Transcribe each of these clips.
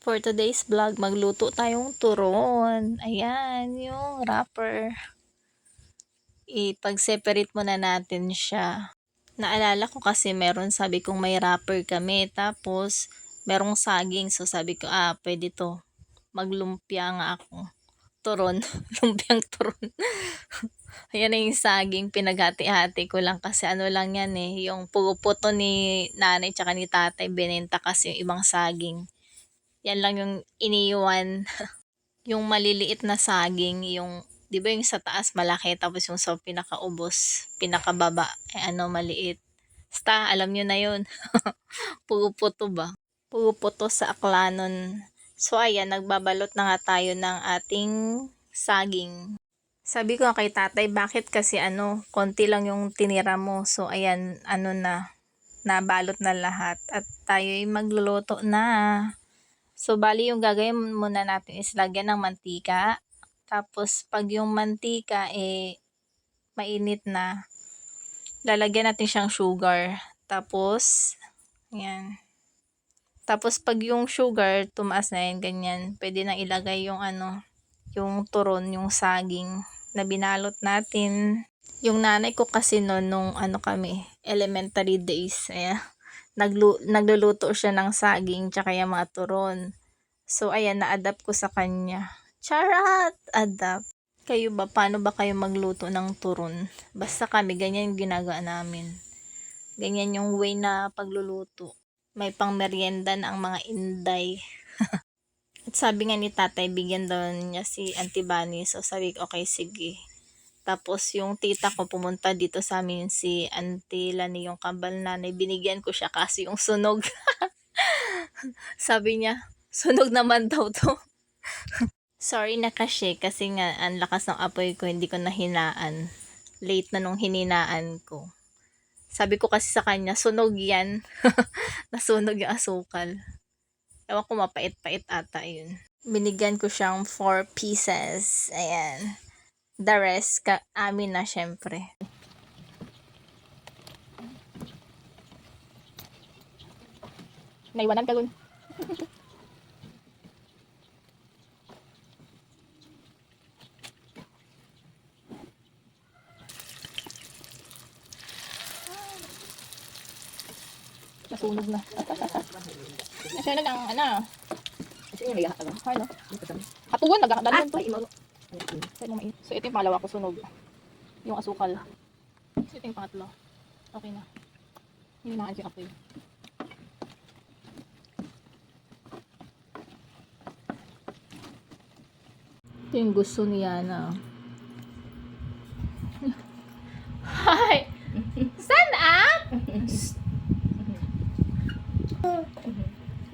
For today's vlog, magluto tayong turon. Ayan, yung wrapper. Ipag-separate muna natin siya. Naalala ko kasi sabi kong may wrapper kami. Tapos, merong saging. So, sabi ko, pwede to. Maglumpia nga ako. Turon. Lumpiang turon. Ayan na yung saging. Pinaghati-hati ko lang kasi ano lang yan eh. Yung puputo ni nanay tsaka ni tatay. Binenta kasi yung ibang saging. Yan lang yung iniwan. Yung maliliit na saging, yung, di ba yung sa taas malaki, tapos yung sa pinakaubos, pinakababa, maliit. Basta, alam nyo na yun. Puputo ba? Puputo sa aklanon. So, ayan, nagbabalot na nga tayo ng ating saging. Sabi ko kay tatay, bakit kasi konti lang yung tinira mo. So, ayan, nabalot na lahat. At tayo'y magluluto na. So, bali yung gagawin muna natin is lagyan ng mantika. Tapos, pag yung mantika mainit na, lalagyan natin siyang sugar. Tapos, ayan. Tapos, pag yung sugar, tumaas na yan, ganyan. Pwede na ilagay yung yung turon, yung saging na binalot natin. Yung nanay ko kasi nung kami, elementary days, ayan. Nagluluto siya ng saging tsaka yung mga turon. So, ayan, na-adapt ko sa kanya. Charat! Adapt. Kayo ba? Paano ba kayo magluto ng turon? Basta kami, ganyan yung ginagawa namin. Ganyan yung way na pagluluto. May pang merienda na ang mga inday. At sabi nga ni tatay, bigyan daw niya si Auntie Bunny. So, sabi ko, okay, sige. Tapos yung tita ko pumunta dito sa amin, si Auntie Lani, yung kambal nanay, binigyan ko siya kasi yung sunog. Sabi niya, sunog naman daw to. Sorry na kasi nga ang lakas ng apoy ko, hindi ko nahinaan. Late na nung hininaan ko. Sabi ko kasi sa kanya, sunog yan. Nasunog yung asukal. Ewan ko, mapait-pait ata yun. Binigyan ko siyang 4 pieces. Ayan. The rest, amin na syempre. Naiwanan ka gun. Nasunog na. Nasya na lang, Hello. Hatuwan, nagkakadalan to. So, ito yung pangalawa ko, sunog. Yung asukal. So, ito yung pangatlo. Okay na. Hindi na yung apoy. Ito yung gusto ni Yana. Hi! Stand up!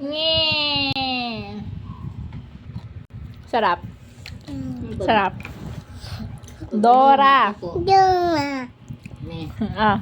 Nye! Sarap. Sarap. Dora. Dora. Ah.